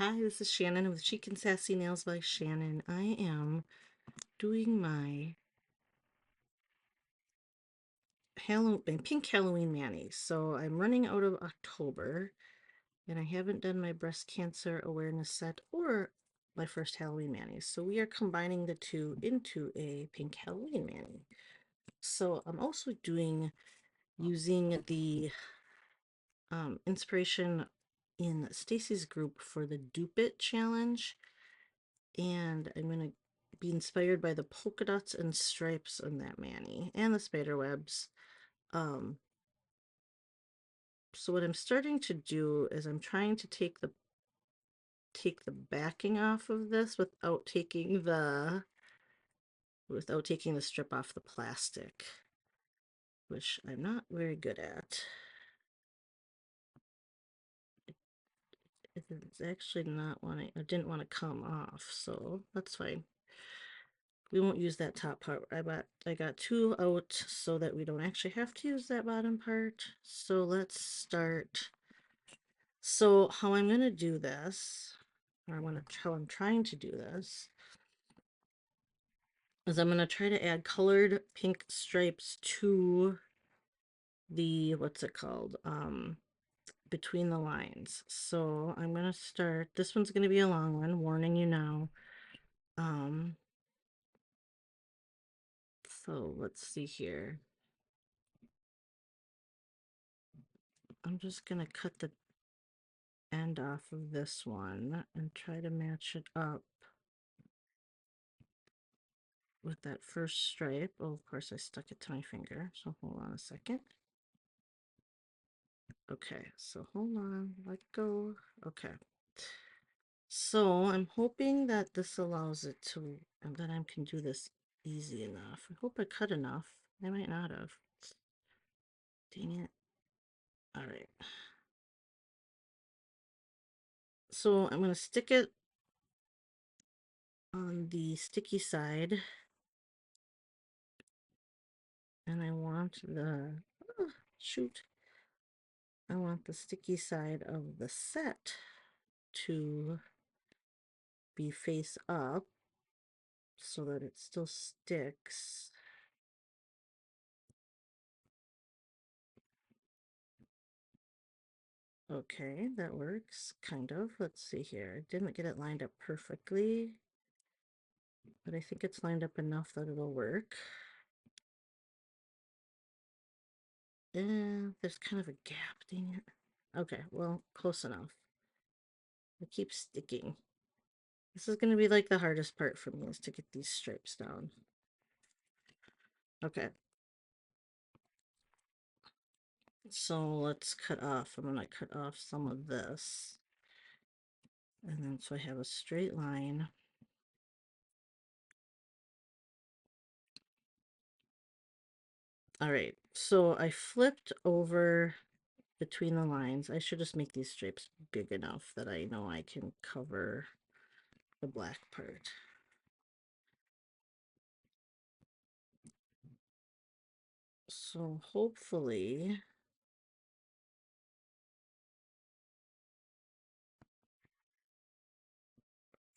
Hi, this is Shannon with Chic and Sassy Nails by Shannon. I am doing my Halloween, pink Halloween manis. So I'm running out of October, and I haven't done my breast cancer awareness set or my first Halloween manis. So we are combining the two into a pink Halloween mani. So I'm also using the inspiration in Stacy's group for the Dupe It challenge, and I'm going to be inspired by the polka dots and stripes on that mani and the spider webs. Um, so what I'm starting to do is I'm trying to take the backing off of this without taking the strip off the plastic, which I'm not very good at. It's actually not wanting, I didn't want to come off, so that's fine. We won't use that top part. I got two out so that we don't actually have to use that bottom part. So let's start. So how I'm going to do this, or how I'm trying to do this, is I'm going to try to add colored pink stripes to the, what's it called? Between the lines. So I'm going to start, this one's going to be a long one, warning you now. Um, so let's see here. I'm just going to cut the end off of this one and try to match it up with that first stripe. Oh, of course I stuck it to my finger, so hold on a second. Okay, so hold on, let go. Okay, so I'm hoping that this allows it to, and that I can do this easy enough. I hope I cut enough. I might not have. Dang it. All right, so I'm going to stick it on the sticky side, and I want oh, shoot, I want the sticky side of the set to be face up so that it still sticks. Okay, that works, kind of. Let's see here. I didn't get it lined up perfectly, but I think it's lined up enough that it'll work. And there's kind of a gap, dang it. Okay, well, close enough. It keeps sticking. This is going to be like the hardest part for me, is to get these stripes down. Okay. So let's cut off. I'm going to cut off some of this. And then so I have a straight line. All right, so I flipped over between the lines. I should just make these stripes big enough that I know I can cover the black part. So hopefully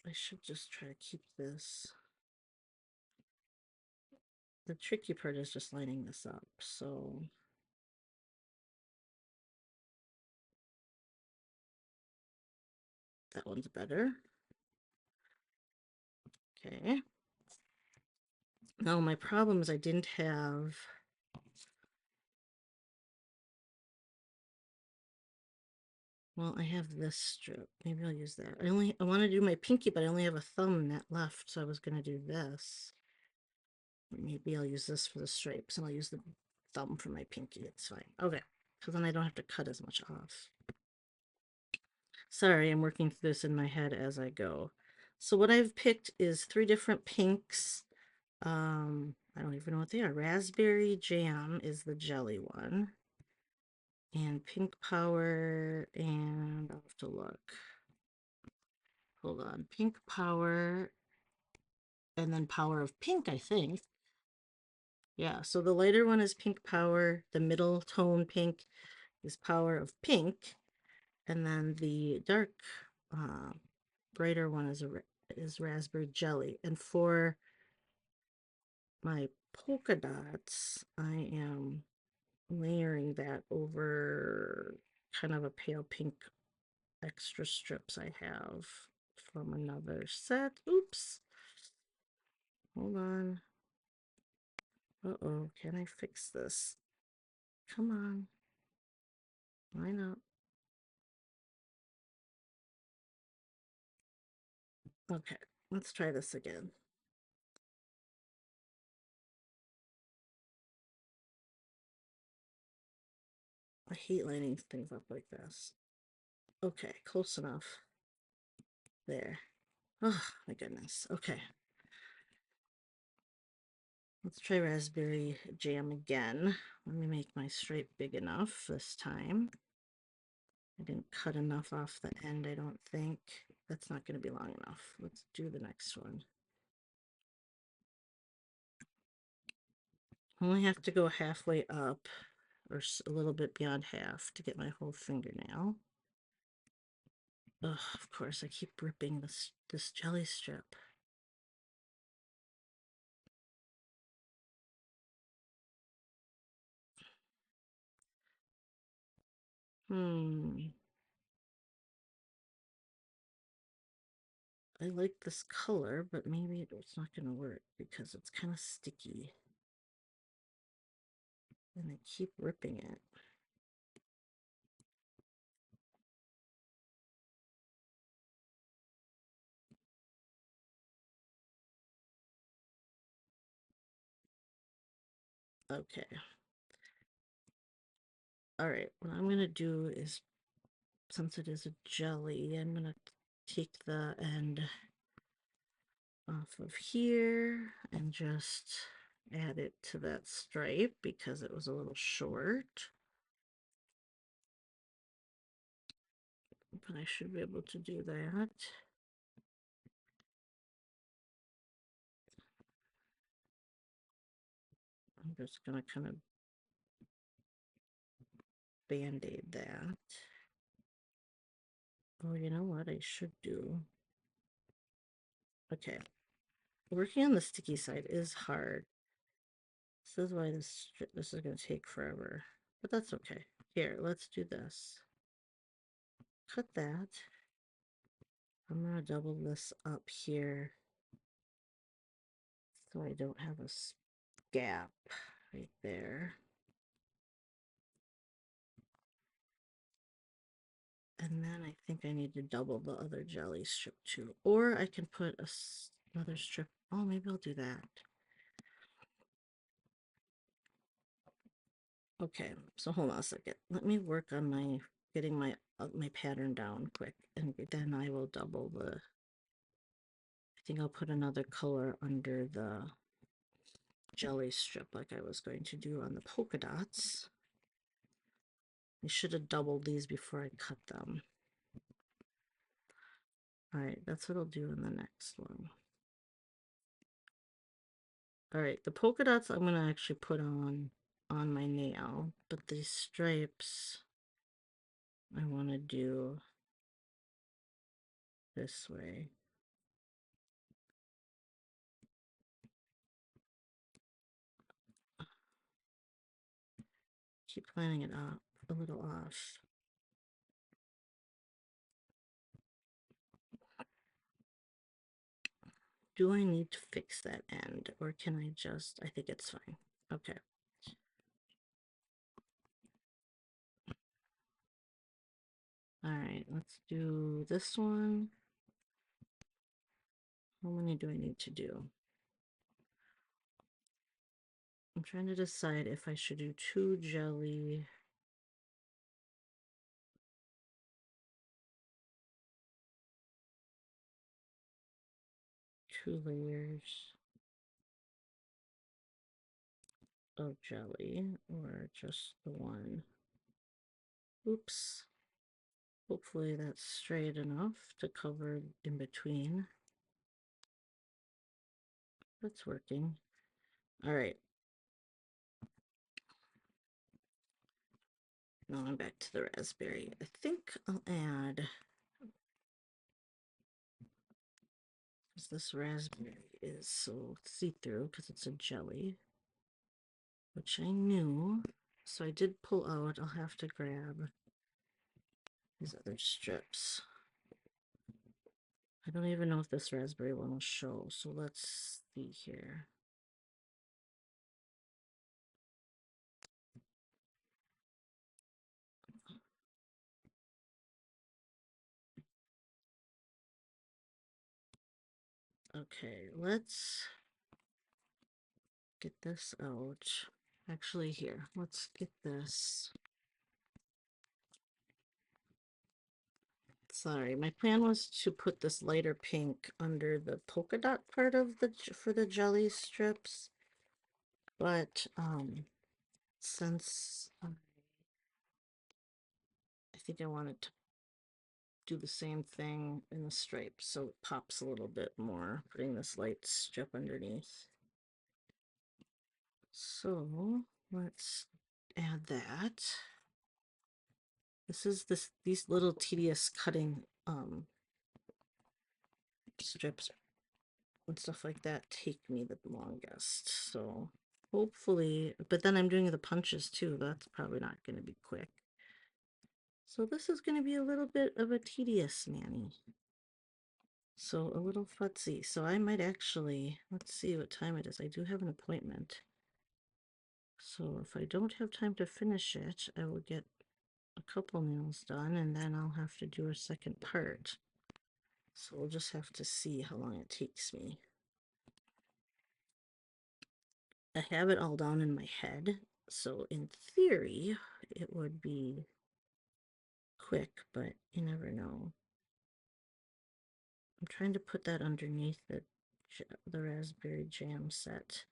I should just try to keep this. The tricky part is just lining this up. So that one's better. Okay. Now my problem is I didn't have, well, I have this strip. Maybe I'll use that. I want to do my pinky, but I only have a thumb net left, so I was going to do this. Maybe I'll use this for the stripes, and I'll use the thumb for my pinky. It's fine. Okay, because then I don't have to cut as much off. Sorry, I'm working through this in my head as I go. So what I've picked is 3 different pinks. I don't even know what they are. Raspberry Jam is the jelly one. And Pink Power, and I'll have to look. Hold on. Pink Power, and then Power of Pink, I think. Yeah, so the lighter one is Pink Power, the middle tone pink is Power of Pink, and then the dark brighter one is raspberry jelly. And for my polka dots, I am layering that over kind of a pale pink extra strips I have from another set. Oops. Hold on. Uh-oh, can I fix this? Come on. Line up. Okay, let's try this again. I hate lining things up like this. Okay, close enough. There. Oh, my goodness. Okay. Let's try raspberry jam again. Let me make my stripe big enough this time. I didn't cut enough off the end, I don't think. That's not going to be long enough. Let's do the next one. I only have to go halfway up, or a little bit beyond half, to get my whole fingernail. Ugh, of course, I keep ripping this jelly strip. I like this color, but maybe it's not going to work because it's kind of sticky. And I keep ripping it. Okay. All right, what I'm going to do is, since it is a jelly, I'm going to take the end off of here and just add it to that stripe because it was a little short. But I should be able to do that. I'm just going to kind of band-aid that. Oh, you know what I should do? Okay. Working on the sticky side is hard. This is why this is going to take forever. But that's okay. Here, let's do this. Cut that. I'm going to double this up here so I don't have a gap right there. And then I think I need to double the other jelly strip too. Or I can put another strip. Oh, maybe I'll do that. Okay, so hold on a second. Let me work on my getting my pattern down quick, and then I will double the. I think I'll put another color under the jelly strip like I was going to do on the polka dots. I should have doubled these before I cut them. All right, that's what I'll do in the next one. All right, the polka dots I'm going to actually put on my nail, but these stripes I want to do this way. Keep lining it up a little off. Do I need to fix that end, or can I just, I think it's fine. Okay. All right, let's do this one. How many do I need to do? I'm trying to decide if I should do 2 jelly. Two layers of jelly, or just the one. Oops. Hopefully that's straight enough to cover in between. That's working. All right. Now I'm back to the raspberry. I think I'll add this raspberry is so see-through because it's a jelly, which I knew. So I did pull out. I'll have to grab these other strips. I don't even know if this raspberry one will show, so let's see here. Okay, let's get this out. Actually, here, let's get this. Sorry, my plan was to put this lighter pink under the polka dot part of the for the jelly strips, but since I think I wanted to do the same thing in the stripes so it pops a little bit more, putting this light strip underneath. So let's add that. This is these little tedious cutting strips and stuff like that take me the longest. So hopefully, but then I'm doing the punches too. That's probably not going to be quick. So this is going to be a little bit of a tedious nanny. So a little futzy. So I might actually, let's see what time it is. I do have an appointment. So if I don't have time to finish it, I will get a couple nails done and then I'll have to do a second part. So we'll just have to see how long it takes me. I have it all down in my head, so in theory it would be quick, but you never know. I'm trying to put that underneath the raspberry jam set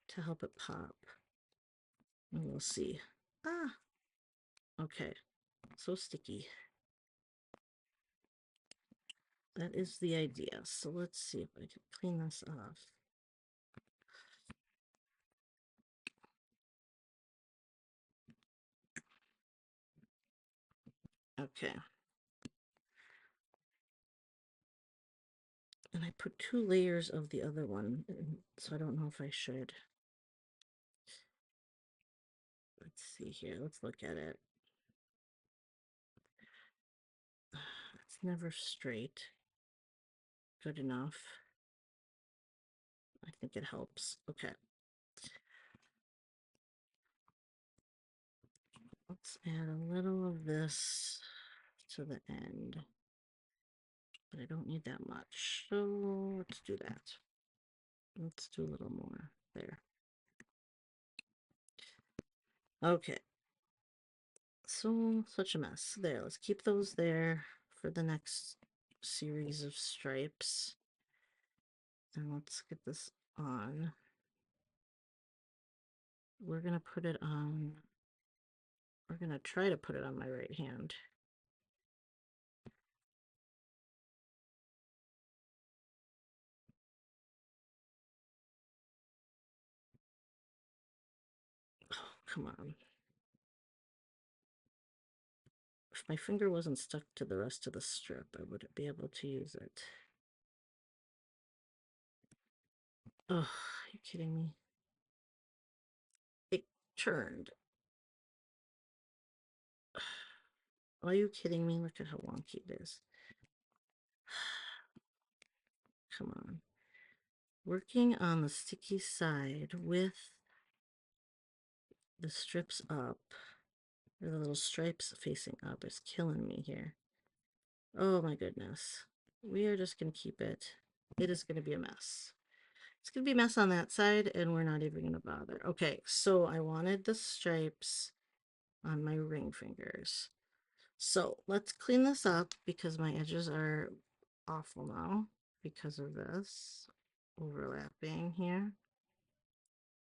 to help it pop. And we'll see. Ah, okay. So sticky. That is the idea. So let's see if I can clean this off. Okay. And I put 2 layers of the other one, so I don't know if I should. Let's see here. Let's look at it. It's never straight. Good enough. I think it helps. Okay. Let's add a little of this to the end. But I don't need that much. So let's do that. Let's do a little more there. Okay. So such a mess. There, let's keep those there for the next series of stripes. And let's get this on. We're gonna put it on, we're gonna try to put it on my right hand. Oh, come on. If my finger wasn't stuck to the rest of the strip, I wouldn't be able to use it. Oh, are you kidding me? It turned. Are you kidding me? Look at how wonky it is. Come on. Working on the sticky side with the strips up, or the little stripes facing up, is killing me here. Oh my goodness. We are just going to keep it. It is going to be a mess. It's going to be a mess on that side, and we're not even going to bother. Okay, so I wanted the stripes on my ring fingers. So let's clean this up because my edges are awful now because of this overlapping here.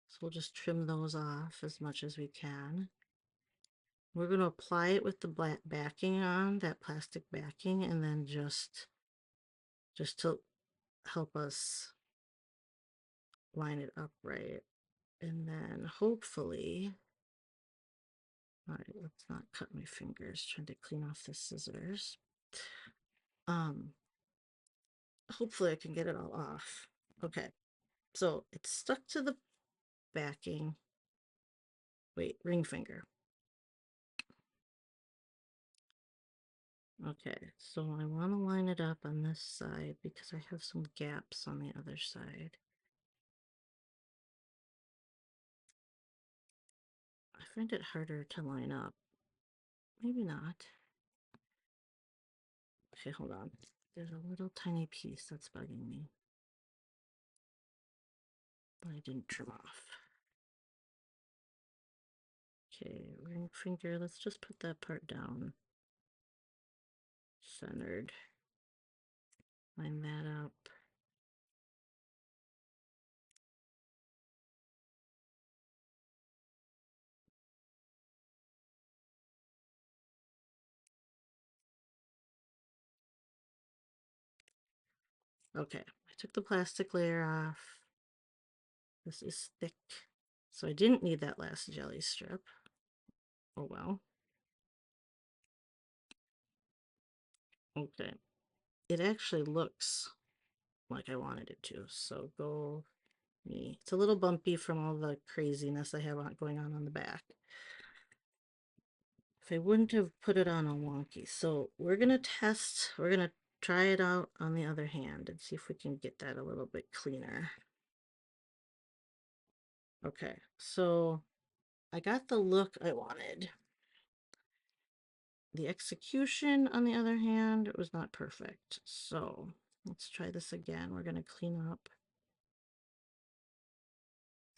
So we'll just trim those off as much as we can. We're going to apply it with the black backing on, that plastic backing, and then just to help us line it up right. And then hopefully, all right, let's not cut my fingers, trying to clean off the scissors. hopefully I can get it all off. Okay, so it's stuck to the backing. Wait, ring finger. Okay, so I want to line it up on this side because I have some gaps on the other side. I find it harder to line up. Maybe not. Okay, hold on. There's a little tiny piece that's bugging me that I didn't trim off. Okay, ring finger, let's just put that part down. Centered. Line that up. Okay, I took the plastic layer off. This is thick. So I didn't need that last jelly strip. Oh well. Okay. It actually looks like I wanted it to. So go me. It's a little bumpy from all the craziness I have going on the back. If I wouldn't have put it on a wonky. So we're going to test, we're going to try it out on the other hand and see if we can get that a little bit cleaner. Okay, so I got the look I wanted. The execution, on the other hand, it was not perfect. So let's try this again. We're going to clean up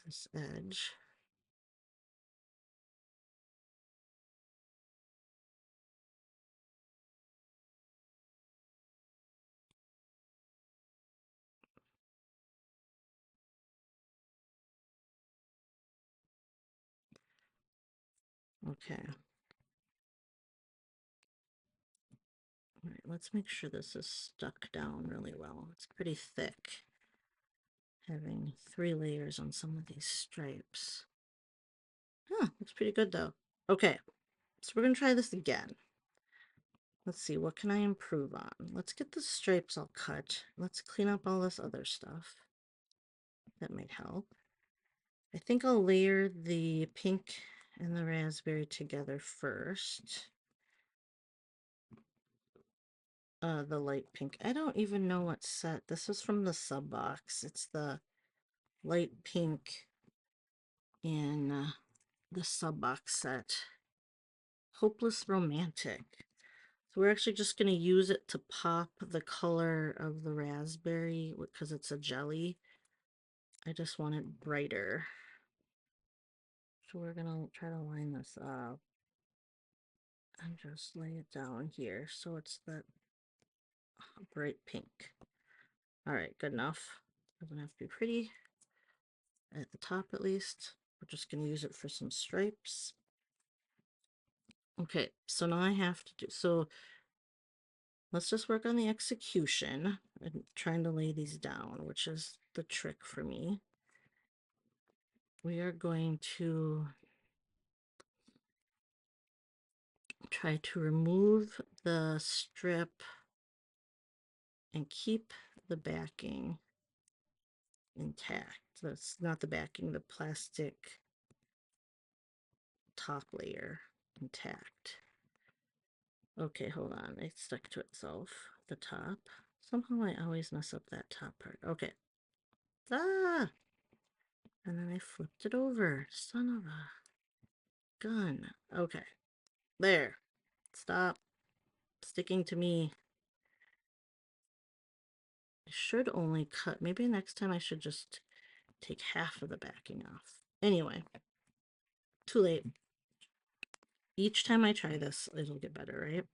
this edge. Okay. All right, let's make sure this is stuck down really well. It's pretty thick, having 3 layers on some of these stripes. Huh, looks pretty good though. Okay, so we're gonna try this again. Let's see, what can I improve on? Let's get the stripes all cut. Let's clean up all this other stuff. That might help. I think I'll layer the pink and the raspberry together first. The light pink. I don't even know what set. This is from the sub box. It's the light pink in the sub box set. Hopeless Romantic. So we're actually just going to use it to pop the color of the raspberry because it's a jelly. I just want it brighter. So we're going to try to line this up and just lay it down here so it's that bright pink. All right, good enough. Doesn't have to be pretty. At the top at least. We're just going to use it for some stripes. Okay, so now I have to do, so let's just work on the execution and trying to lay these down, which is the trick for me. We are going to try to remove the strip and keep the backing intact. That's not the backing, the plastic top layer intact. Okay, hold on. It stuck to itself. The top. Somehow I always mess up that top part. Okay. Ah! And then I flipped it over. Son of a gun. Okay. There. Stop sticking to me. I should only cut. Maybe next time I should just take half of the backing off. Anyway. Too late. Each time I try this, it'll get better, right?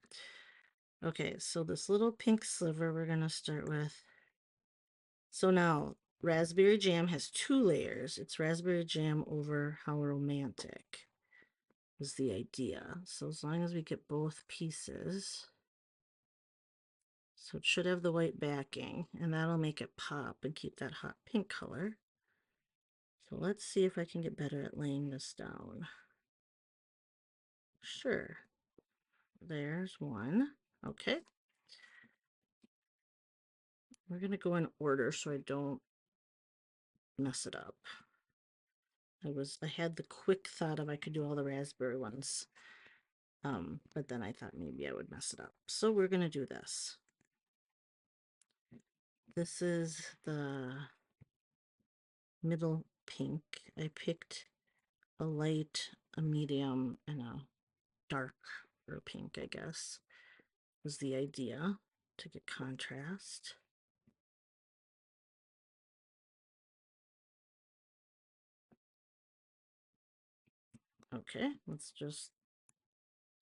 Okay, so this little pink sliver we're going to start with. So now, raspberry jam has 2 layers. It's raspberry jam over How Romantic is the idea. So as long as we get both pieces, so it should have the white backing, and that'll make it pop and keep that hot pink color. So let's see if I can get better at laying this down. Sure. There's one. Okay. We're going to go in order so I don't mess it up. I had the quick thought of I could do all the raspberry ones. But then I thought maybe I would mess it up. So we're going to do this. This is the middle pink. I picked a light, a medium, and a dark or pink, I guess, was the idea to get contrast. Okay,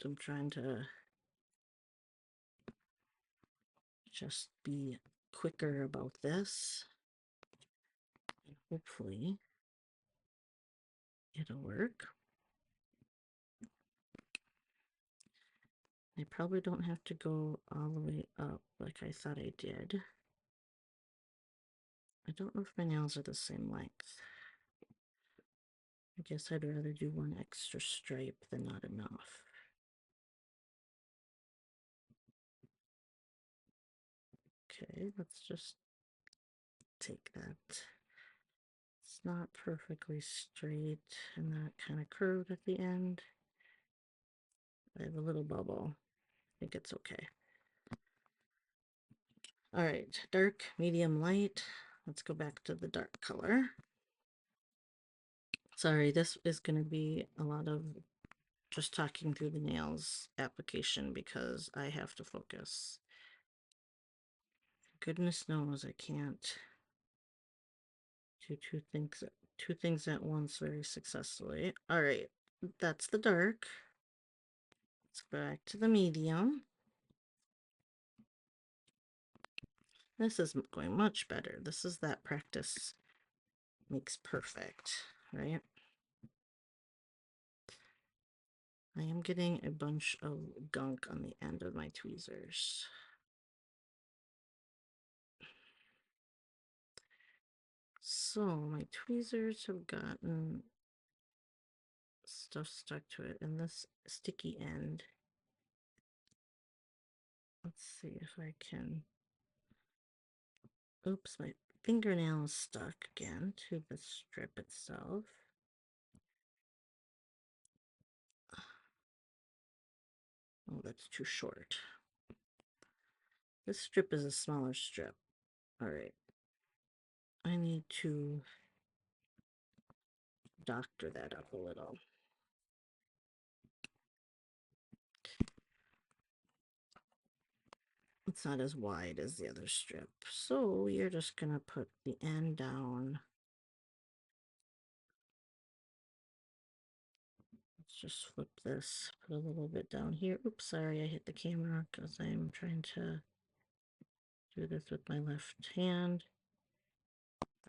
I'm trying to just be quicker about this. And hopefully it'll work. I probably don't have to go all the way up like I thought I did. I don't know if my nails are the same length. I guess I'd rather do one extra stripe than not enough. Okay, let's just take that. It's not perfectly straight and not kind of curved at the end. I have a little bubble. I think it's okay. All right, dark, medium, light. Let's go back to the dark color. Sorry, this is going to be a lot of just talking through the nails application because I have to focus. Goodness knows I can't do two things at once very successfully. All right, that's the dark. Let's go back to the medium. This is going much better. This is that practice makes perfect, right? I am getting a bunch of gunk on the end of my tweezers. So my tweezers have gotten stuff stuck to it, and this sticky end. Let's see if I can. Oops, my fingernail is stuck again to the strip itself. Oh, that's too short. This strip is a smaller strip. All right. I need to doctor that up a little. It's not as wide as the other strip. So you're just going to put the end down. Let's just flip this, put a little bit down here. Oops, sorry, I hit the camera because I'm trying to do this with my left hand.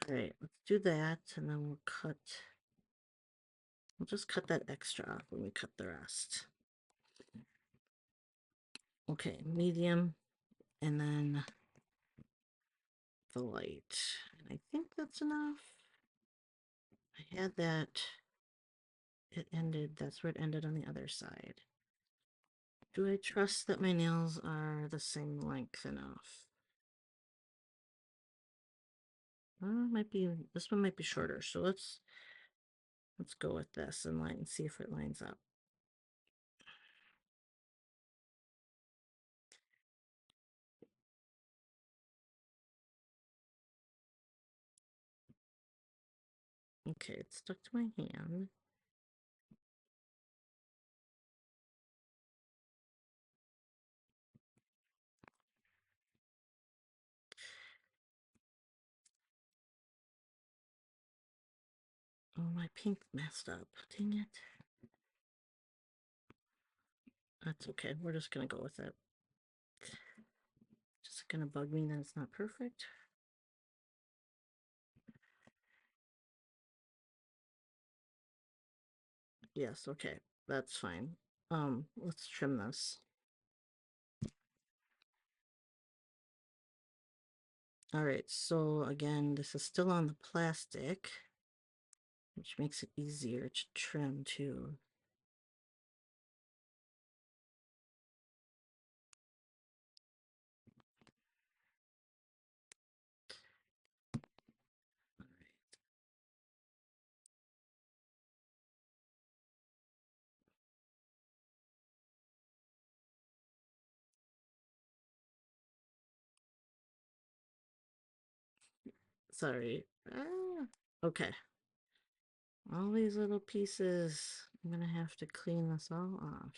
All right, let's do that, and then we'll just cut that extra off when we cut the rest. Okay, medium, and then the light. And I think that's enough. I had that, that's where it ended on the other side. Do I trust that my nails are the same length enough? This one might be shorter, so let's go with this and see if it lines up. Okay, it's stuck to my hand. Oh, my pink messed up. Dang it. That's okay. We're just gonna go with it. Just gonna bug me that it's not perfect. Yes, okay. That's fine. Let's trim this. All right, so again, this is still on the plastic, which makes it easier to trim too. Sorry. Okay. All these little pieces. I'm gonna have to clean this all off.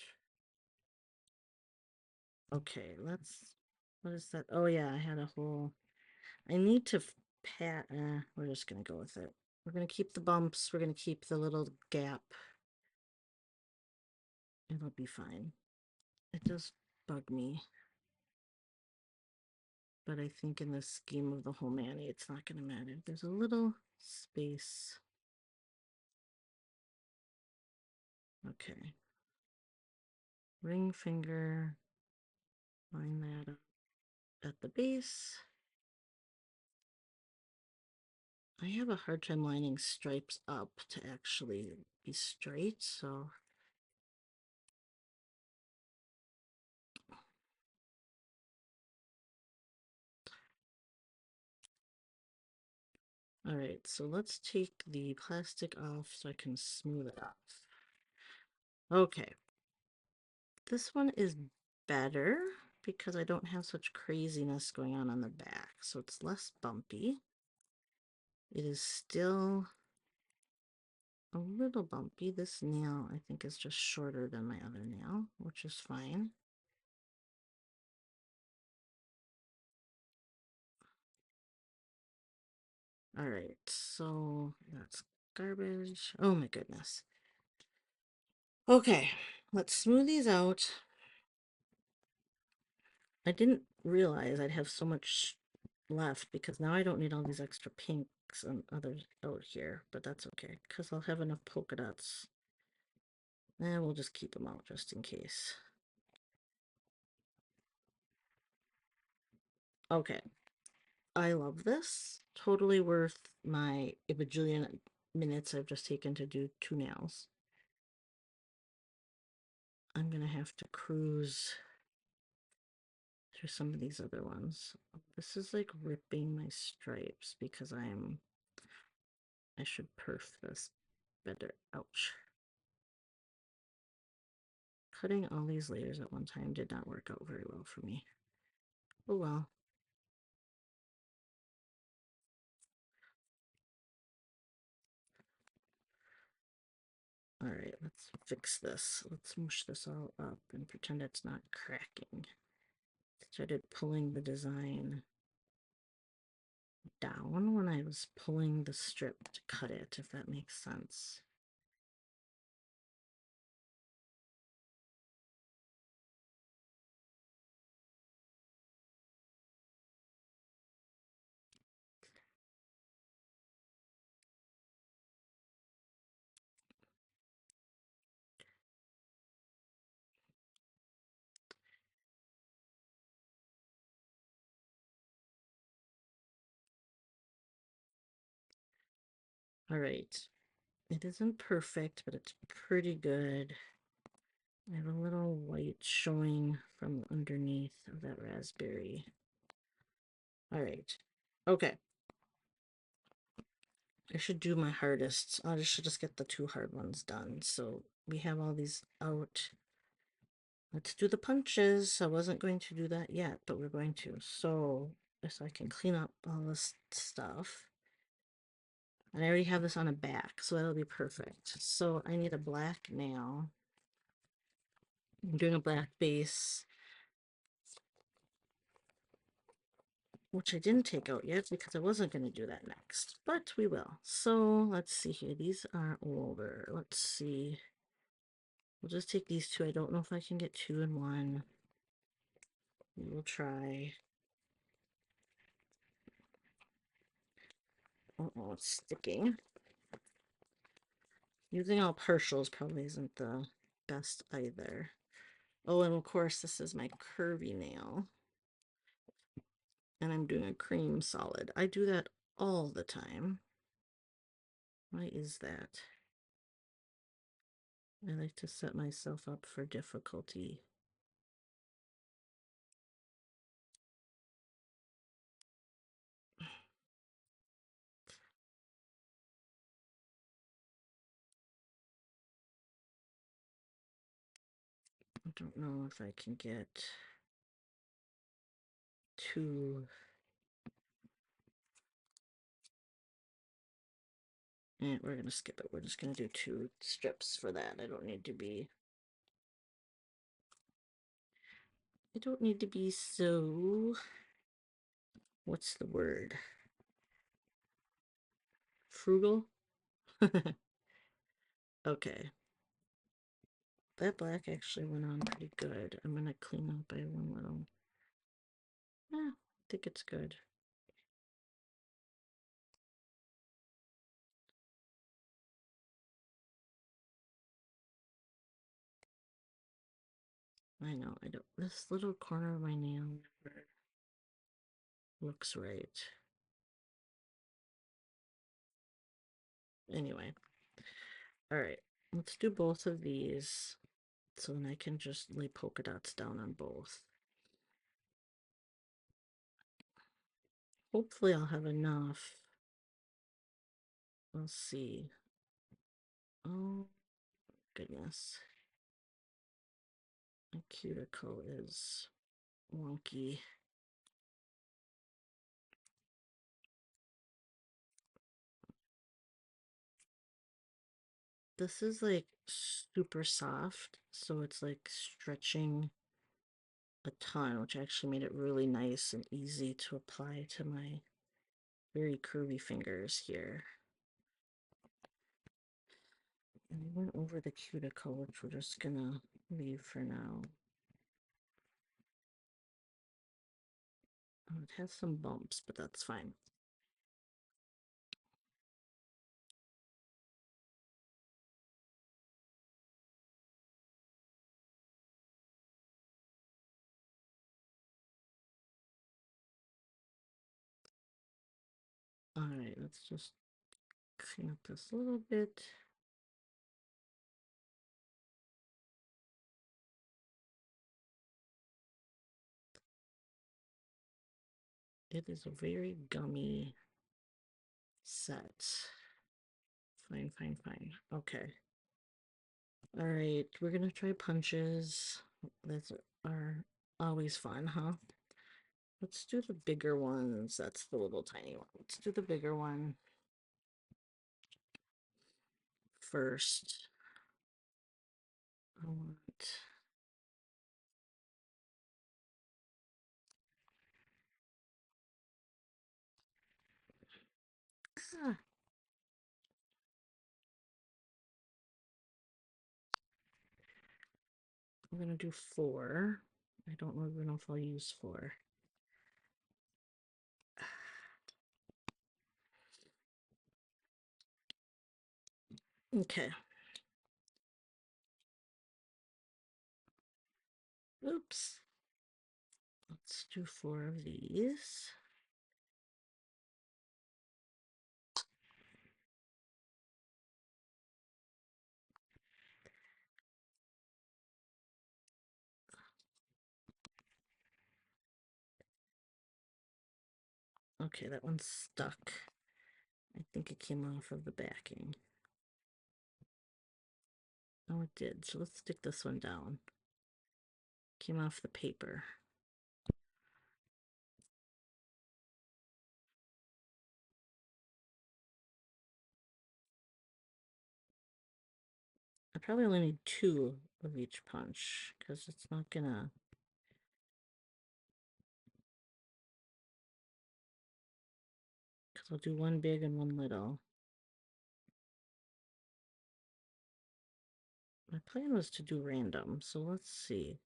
Okay, let's. What is that? Oh yeah, I had a whole. I need to pat. We're just gonna go with it. We're gonna keep the bumps. We're gonna keep the little gap. It'll be fine. It does bug me, but I think in the scheme of the whole Manny, it's not gonna matter. There's a little space. Okay. Ring finger. Line that up at the base. I have a hard time lining stripes up to actually be straight, so all right, so let's take the plastic off so I can smooth it off. Okay, this one is better because I don't have such craziness going on the back, so it's less bumpy. It is still a little bumpy. This nail, I think, is just shorter than my other nail, which is fine. All right, so that's garbage. Oh my goodness. Okay, let's smooth these out. I didn't realize I'd have so much left because now I don't need all these extra pinks and others out here, but that's okay because I'll have enough polka dots. And we'll just keep them out just in case. Okay, I love this. Totally worth my a bajillion minutes I've just taken to do 2 nails. I'm gonna have to cruise through some of these other ones. This is like ripping my stripes because I should perf this better. Ouch. Cutting all these layers at one time did not work out very well for me. Oh well. All right, let's fix this. Let's mush this all up and pretend it's not cracking. Started pulling the design down when I was pulling the strip to cut it, if that makes sense. All right. It isn't perfect, but it's pretty good. I have a little white showing from underneath of that raspberry. All right. Okay. I should do my hardest. I should just get the 2 hard ones done. So we have all these out. Let's do the punches. I wasn't going to do that yet, but we're going to. So I can clean up all this stuff. And I already have this on a back, so that'll be perfect. So I need a black nail. I'm doing a black base, which I didn't take out yet because I wasn't going to do that next, but we will. So let's see here. These are older. Let's see. We'll just take these 2. I don't know if I can get 2 in one. We will try. Oh, it's sticking. Using all partials probably isn't the best either. Oh, and of course, this is my curvy nail. And I'm doing a cream solid. I do that all the time. Why is that? I like to set myself up for difficulty. I don't know if I can get too And we're gonna skip it. We're just gonna do 2 strips for that. I don't need to be so, what's the word? Frugal? Okay. That black actually went on pretty good. I'm gonna clean up by one little. I think it's good. I know, I don't. This little corner of my nail never looks right. Anyway, all right, let's do both of these so then I can just lay polka dots down on both. Hopefully, I'll have enough. We'll see. Oh, goodness. My cuticle is wonky. This is like super soft, so it's like stretching a ton, which actually made it really nice and easy to apply to my very curvy fingers here. And we went over the cuticle, which we're just gonna leave for now. Oh, it has some bumps, but that's fine. All right, let's just clean up this a little bit. It is a very gummy set. Fine, fine, fine. Okay. All right, we're gonna try punches. That's are always fun, huh? Let's do the bigger ones. That's the little tiny one. Let's do the bigger one first. I want. Ah, I'm gonna do 4. I don't even know if I'll use 4. Okay. Oops. Let's do 4 of these. Okay, that one's stuck. I think it came off of the backing. Oh, it did. So let's stick this one down. Came off the paper. I probably only need 2 of each punch because it's not gonna. Because I'll do 1 big and 1 little. My plan was to do random, so let's see.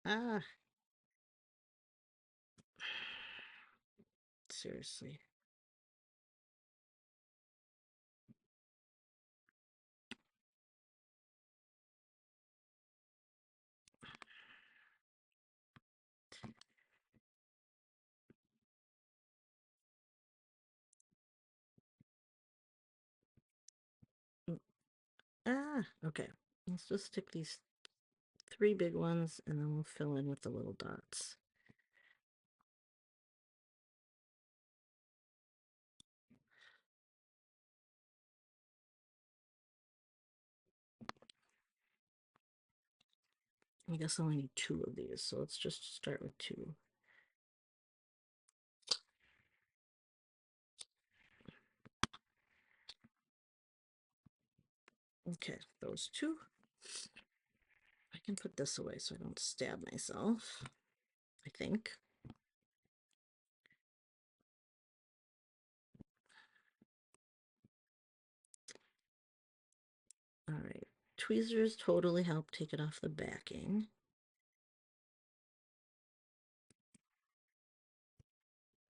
Ah, seriously. Mm, ah, okay. Let's just stick these 3 big ones and then we'll fill in with the little dots. I guess I only need 2 of these, so let's just start with 2. Okay, those 2. I can put this away so I don't stab myself, I think. All right, tweezers totally help take it off the backing.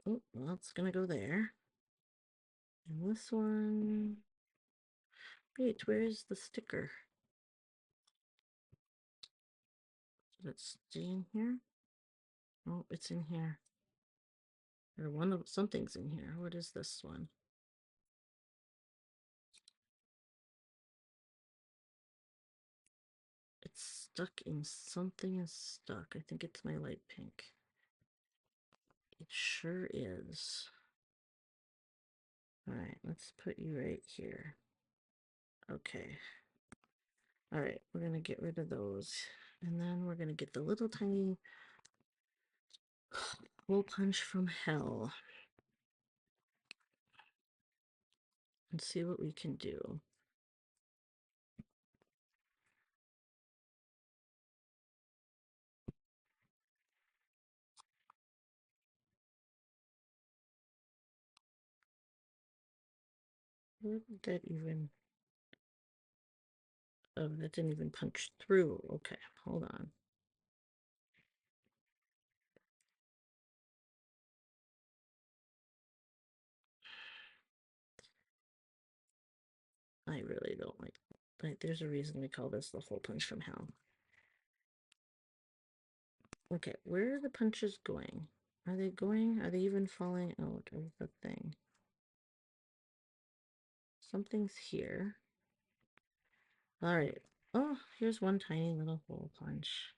Oh, well, it's gonna go there. And this one, wait, where's the sticker? Does it stay in here? Oh, it's in here. Or something's in here. What is this one? It's stuck in something is stuck. I think it's my light pink. It sure is. All right, let's put you right here. Okay. All right, we're gonna get rid of those. And then we're gonna get the little tiny hole punch from hell and see what we can do. Where did that even... Oh, that didn't even punch through. Okay, hold on. I really don't like that. But there's a reason we call this the hole punch from hell. Okay, where are the punches going? Are they going? Are they even falling out of the thing? Something's here. All right. Oh, here's one tiny little hole punch.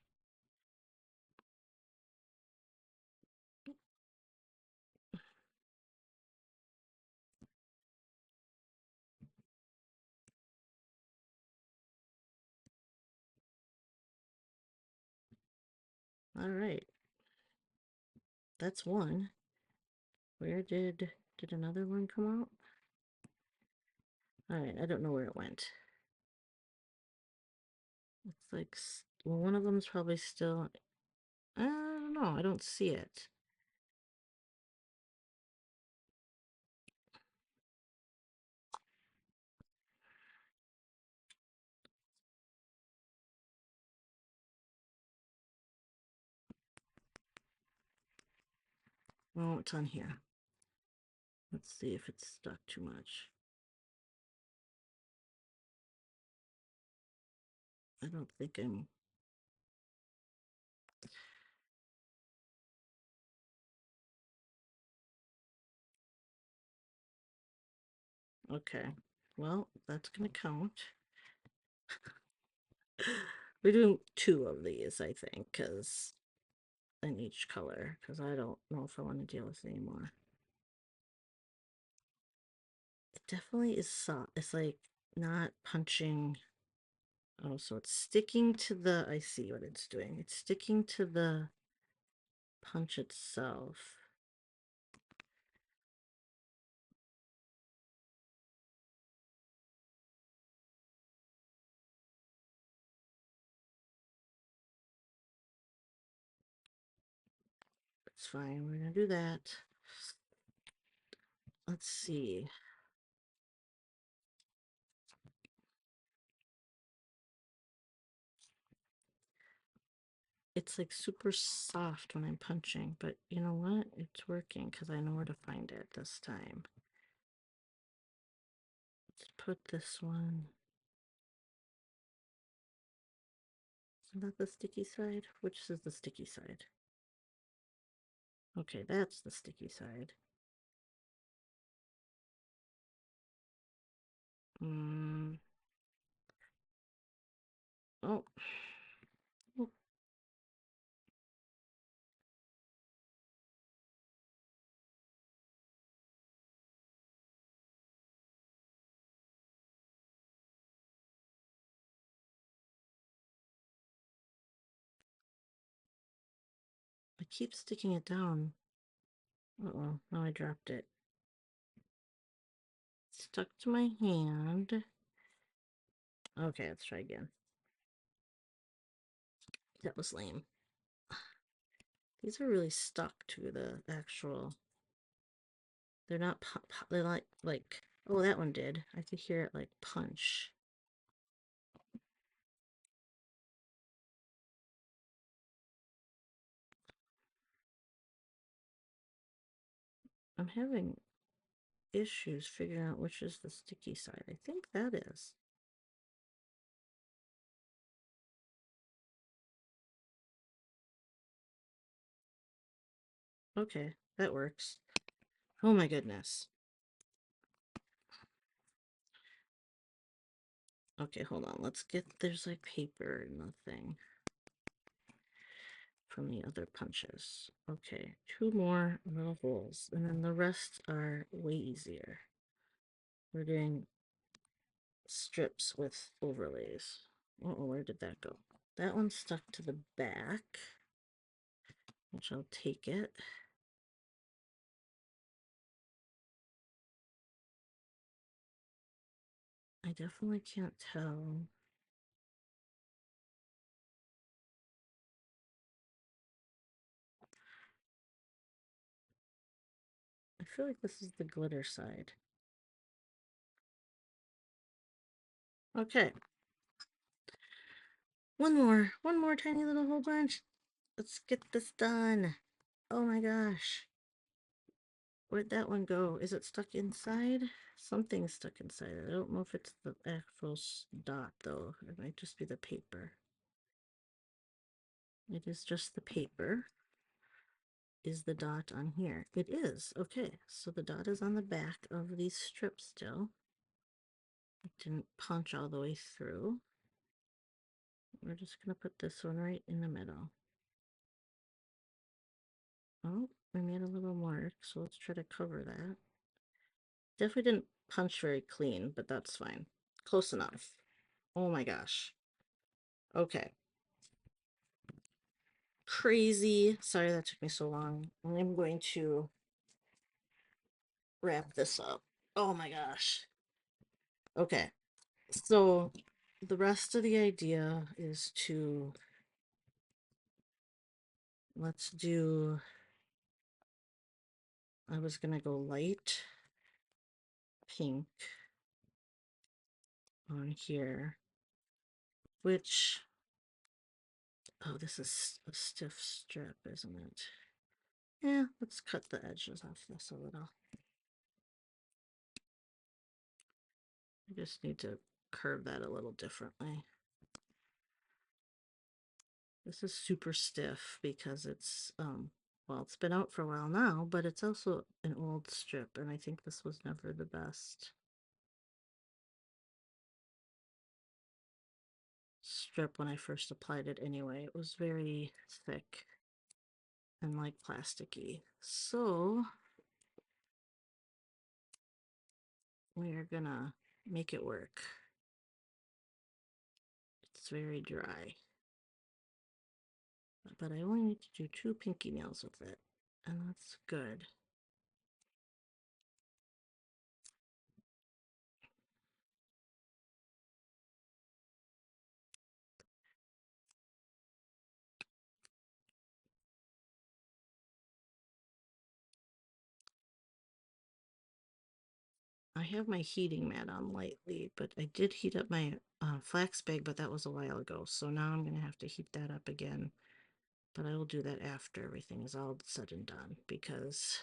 All right. That's one. Where did another one come out? All right, I don't know where it went. It's like, well, one of them's probably still, I don't know, I don't see it. Oh, it's on here. Let's see if it's stuck too much. I don't think I'm... Okay, well, that's gonna count. We're doing 2 of these, I think, because in each color, because I don't know if I want to deal with it anymore. It definitely is soft. It's like not punching. Oh, so it's sticking to the, I see what it's doing. It's sticking to the punch itself. It's fine. We're gonna do that. Let's see. It's like super soft when I'm punching, but you know what? It's working because I know where to find it this time. Let's put this one. Is that the sticky side? Which is the sticky side? Okay, that's the sticky side. Mm. Oh. Oh. keep sticking it down. Uh-oh, now I dropped it. Stuck to my hand. Okay, let's try again. That was lame. These are really stuck to the actual. They're not. They're like. Oh, that one did. I could hear it like punch. I'm having issues figuring out which is the sticky side. I think that is. Okay, that works. Oh my goodness. Okay, hold on. Let's get, there's like paper in the thing from the other punches. Okay, 2 more little holes, and then the rest are way easier. We're doing strips with overlays. Uh-oh, where did that go? That one's stuck to the back, which I'll take it. I definitely can't tell. I feel like this is the glitter side. Okay. One more tiny little hole punch. Let's get this done. Oh my gosh. Where'd that one go? Is it stuck inside? Something's stuck inside. I don't know if it's the actual dot though. It might just be the paper. It is just the paper. Is the dot on here? It is. Okay, so the dot is on the back of these strips still. It didn't punch all the way through. We're just going to put this one right in the middle. Oh, we made a little mark, so let's try to cover that. Definitely didn't punch very clean, but that's fine. Close enough. Oh my gosh. Okay. Crazy. Sorry that took me so long. I'm going to wrap this up. Oh my gosh. Okay. So the rest of the idea is to let's do, I was gonna go light pink on here, which, oh, this is a stiff strip, isn't it? Yeah, let's cut the edges off this a little. I just need to curve that a little differently. This is super stiff because it's, well, it's been out for a while now, but it's also an old strip, and I think this was never the best strip when I first applied it anyway. It was very thick and like plasticky. So we are gonna make it work. It's very dry. But I only need to do 2 pinky nails with it, and that's good. I have my heating mat on lightly, but I did heat up my flax bag, but that was a while ago. So now I'm going to have to heat that up again. But I will do that after everything is all said and done, because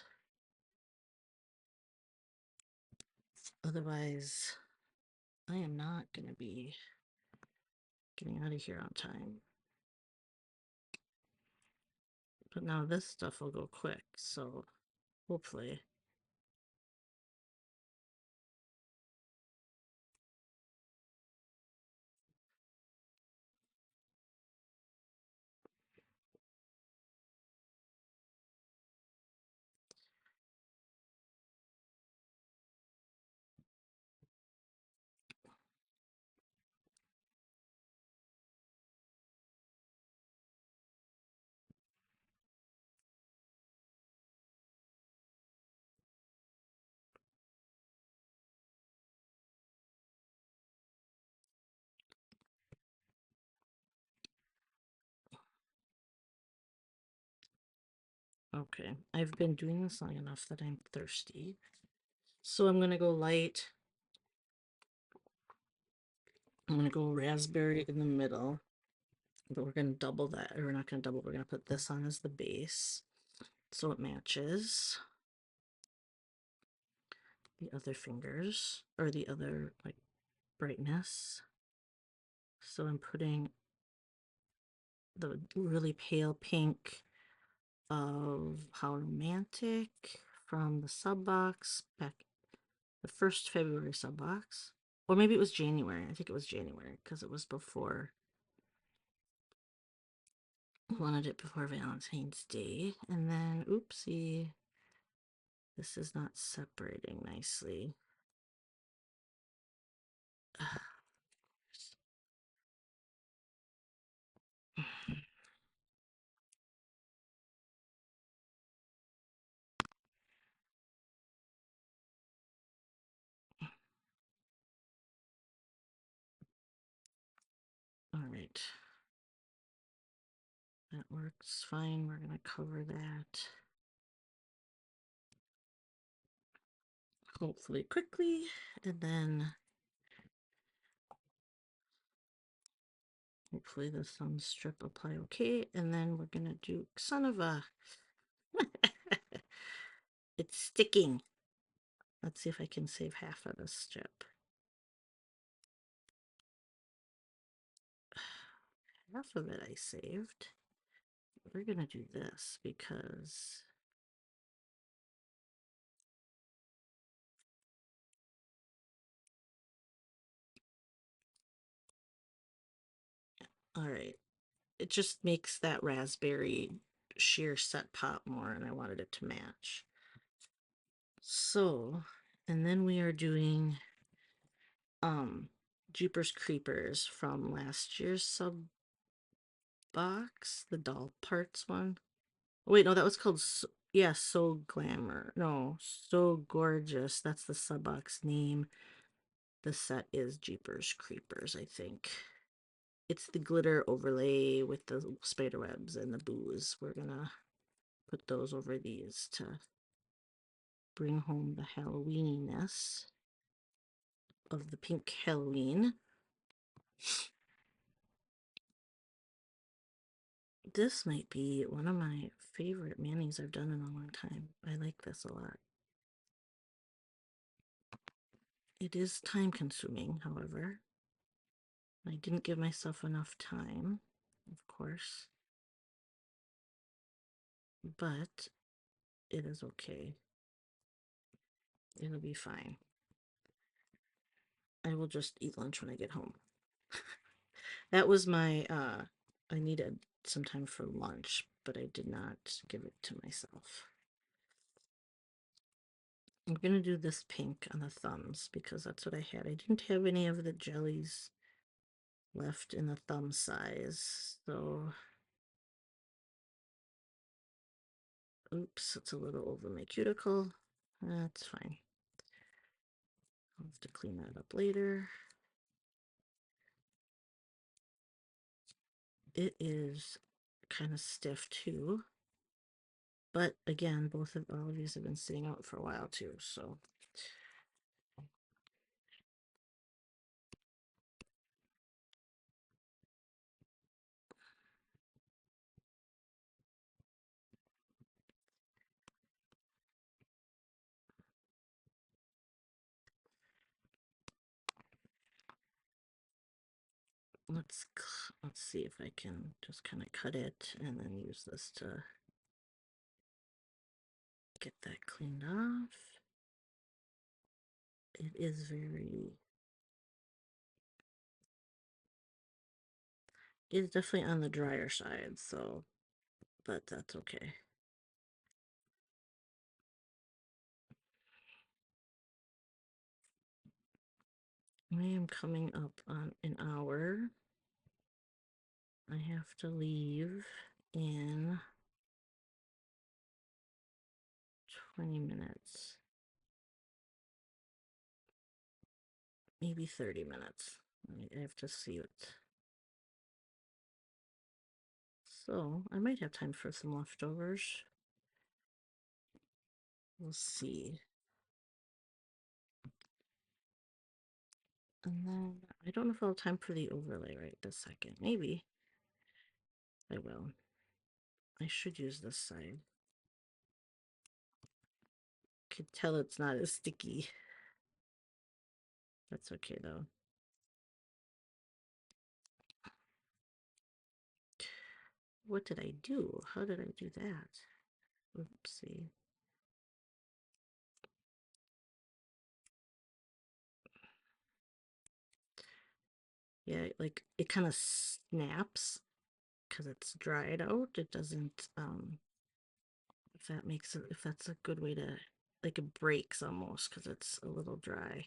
otherwise I am not going to be getting out of here on time. But now this stuff will go quick, so hopefully. Okay, I've been doing this long enough that I'm thirsty. So I'm gonna go light. I'm gonna go raspberry in the middle, but we're gonna double that. Or we're not gonna double, we're gonna put this on as the base so it matches the other fingers or the other like brightness. So I'm putting the really pale pink of How Romantic from the sub box back the first February sub box. Or maybe it was January. I think it was January because it was before. Wanted it before Valentine's Day. And then, oopsie, this is not separating nicely. All right. That works fine. We're going to cover that. Hopefully quickly. And then hopefully the thumb strip apply okay. And then we're going to do son of a... It's sticking. Let's see if I can save half of this strip. Half of it I saved. We're going to do this because... All right. It just makes that raspberry sheer set pop more, and I wanted it to match. So, and then we are doing Jeepers Creepers from last year's sub box, the doll parts one. Wait, no, that was called yeah, So Glamour. No, So Gorgeous. That's the sub box name. The set is Jeepers Creepers, I think. It's the glitter overlay with the spider webs and the booze. We're gonna put those over these to bring home the Halloweeniness of the pink Halloween. This might be one of my favorite manis I've done in a long time. I like this a lot. It is time consuming, however. I didn't give myself enough time, of course, but it is okay. It'll be fine. I will just eat lunch when I get home. That was my, I needed some time for lunch, but I did not give it to myself. I'm going to do this pink on the thumbs because that's what I had. I didn't have any of the jellies left in the thumb size, so oops, it's a little over my cuticle. That's fine. I'll have to clean that up later. It is kind of stiff too, but again, all of these have been sitting out for a while too, so let's see if I can just kind of cut it and then use this to get that cleaned off. It is it's definitely on the drier side, so, but that's okay. I am coming up on an hour. I have to leave in 20 minutes. Maybe 30 minutes. I have to see it. So, I might have time for some leftovers. We'll see. And then I don't know if I'll have time for the overlay right this second. Maybe I will. I should use this side. Could tell it's not as sticky. That's okay though. What did I do? How did I do that? Oopsie. Yeah, like it kind of snaps because it's dried out. It doesn't, if that makes it, if that's a good way to, like it breaks almost because it's a little dry.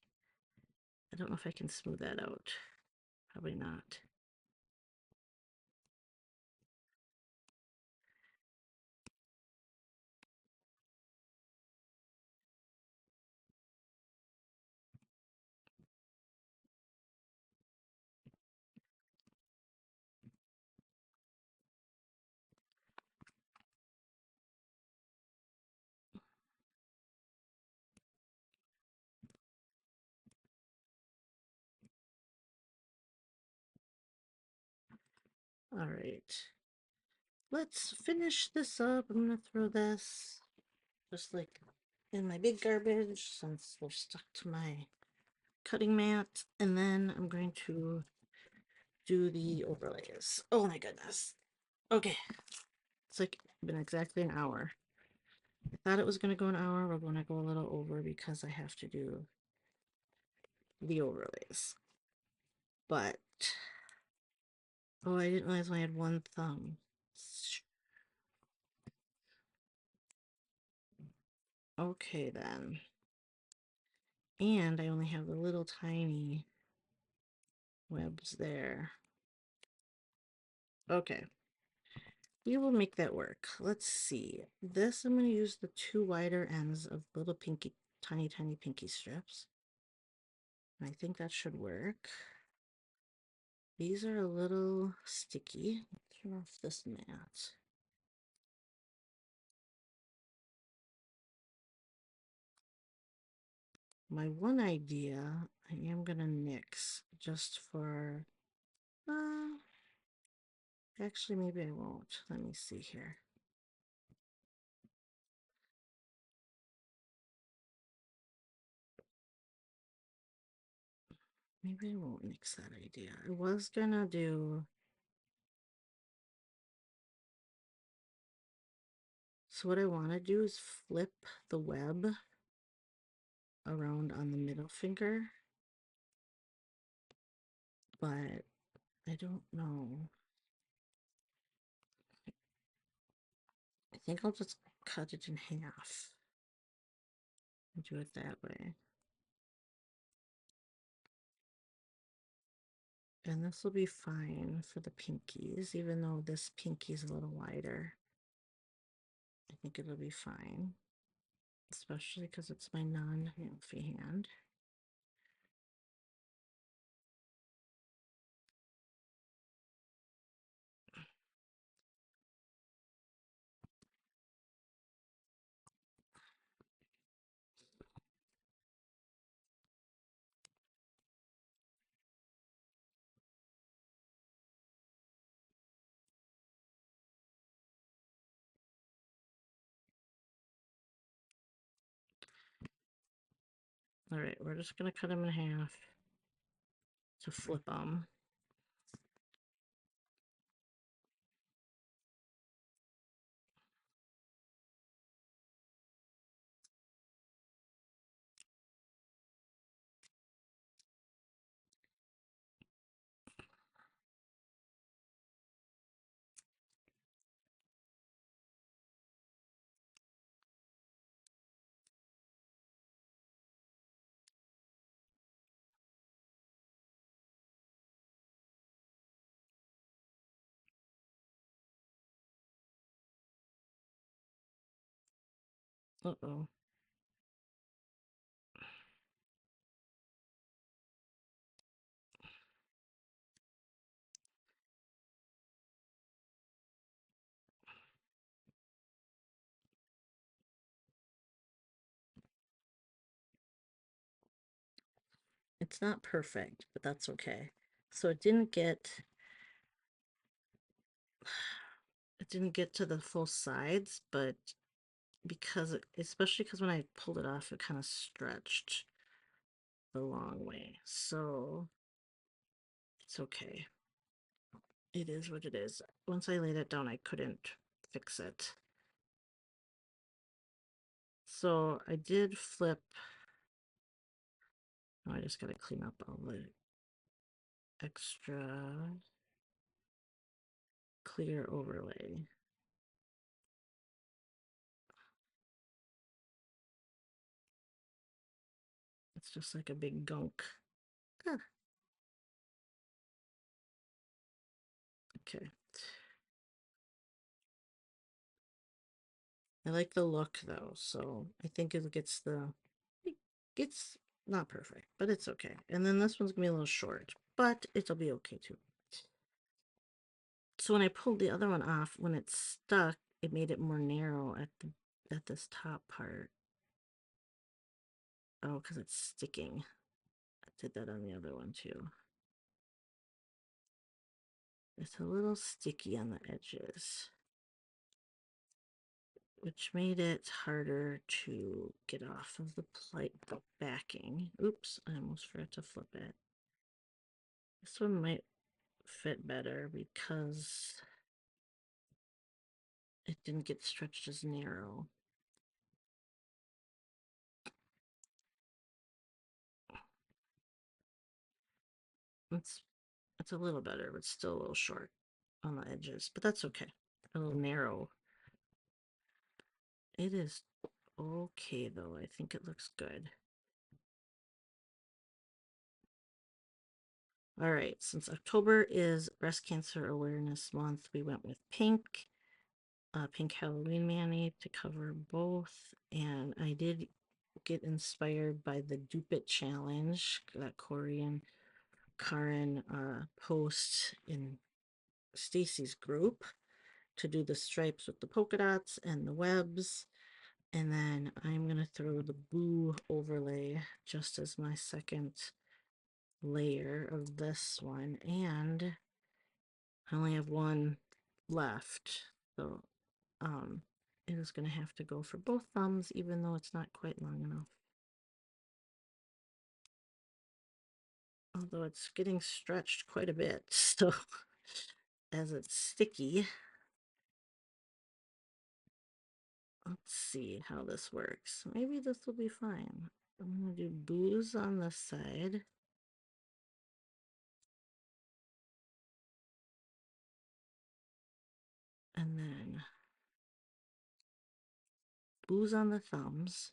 I don't know if I can smooth that out. Probably not. All right. Let's finish this up. I'm gonna throw this just like in my big garbage since we're stuck to my cutting mat. And then I'm going to do the overlays. Oh my goodness. Okay. It's like been exactly an hour. I thought it was going to go an hour. We're going to go a little over because I have to do the overlays. But, oh, I didn't realize I had one thumb. Okay, then. And I only have the little tiny webs there. Okay. We will make that work. Let's see. This, I'm going to use the two wider ends of little pinky, tiny pinky strips. I think that should work. These are a little sticky. Turn off this mat. My one idea, I am gonna nix just for, actually maybe I won't. Let me see here. Maybe I won't nix that idea. I was gonna do, so what I want to do is flip the web around on the middle finger, but I don't know. I think I'll just cut it in half and do it that way. And this will be fine for the pinkies, even though this pinky is a little wider. I think it'll be fine, especially because it's my non-healthy hand. All right, we're just gonna cut them in half to flip them. Uh-oh. It's not perfect, but that's okay. So it didn't get to the full sides, but especially because when I pulled it off, it kind of stretched the long way. So it's okay. It is what it is. Once I laid it down, I couldn't fix it. So I did flip. Oh, I just got to clean up all the extra clear overlay. It's just like a big gunk. Ah, okay. I like the look though, so I think it gets not perfect, but it's okay. And then this one's gonna be a little short, but it'll be okay too. So when I pulled the other one off, when it stuck, it made it more narrow at this top part. Oh, because it's sticking. I did that on the other one too. It's a little sticky on the edges, which made it harder to get off of the backing. Oops, I almost forgot to flip it. This one might fit better because it didn't get stretched as narrow. It's it's a little better, but still a little short on the edges, but that's okay. A little narrow. It is okay though. I think it looks good. All right, since October is Breast Cancer Awareness Month, we went with pink, pink Halloween mani to cover both. And I did get inspired by the Dupe It Challenge that Corey and Karen post in Stacy's group to do the stripes with the polka dots and the webs. And then I'm going to throw the boo overlay just as my second layer of this one. And I only have one left. So it is going to have to go for both thumbs, even though it's not quite long enough. Although it's getting stretched quite a bit, so as it's sticky. Let's see how this works. Maybe this will be fine. I'm going to do boos on this side. And then boos on the thumbs.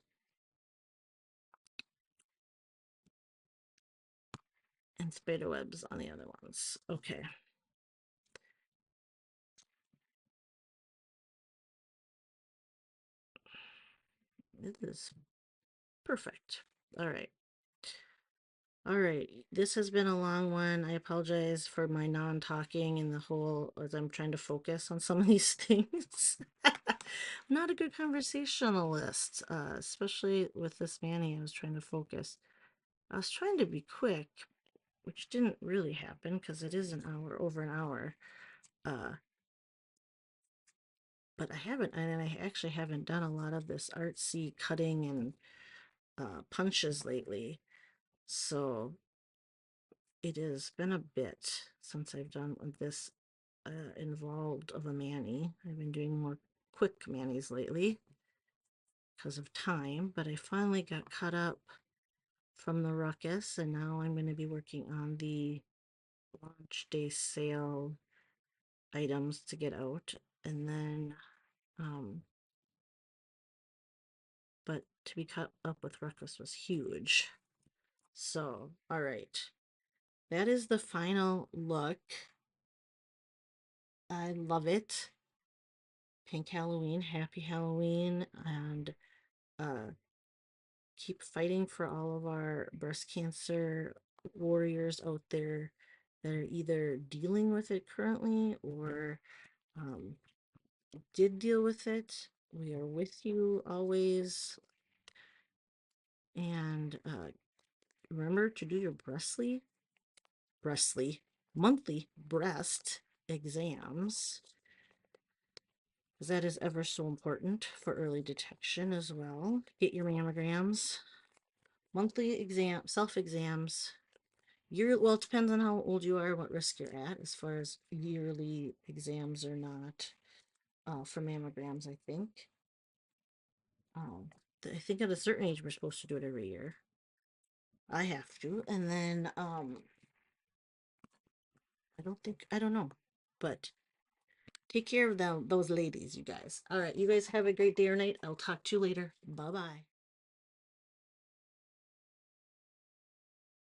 And spider webs on the other ones. Okay. It is perfect. All right. All right. This has been a long one. I apologize for my non-talking and the whole as I'm trying to focus on some of these things. Not a good conversationalist, especially with this mani. I was trying to focus. I was trying to be quick, which didn't really happen because it is an hour, over an hour. But I actually haven't done a lot of this artsy cutting and punches lately. So it has been a bit since I've done this involved of a mani. I've been doing more quick manis lately because of time, but I finally got caught up from the ruckus, and now I'm going to be working on the launch day sale items to get out, and then but to be caught up with ruckus was huge. So all right, that is the final look. I love it. Pink Halloween, happy Halloween, and uh keep fighting for all of our breast cancer warriors out there that are either dealing with it currently or um, did deal with it. We are with you always. And remember to do your breastly monthly breast exams, because that is ever so important for early detection as well. Get your mammograms, monthly exam, self exams. Well, it depends on how old you are, what risk you're at, as far as yearly exams or not. For mammograms, I think. Um, I think at a certain age we're supposed to do it every year. I have to, and then I don't know, but take care of those ladies, you guys. All right, you guys have a great day or night. I'll talk to you later. Bye bye.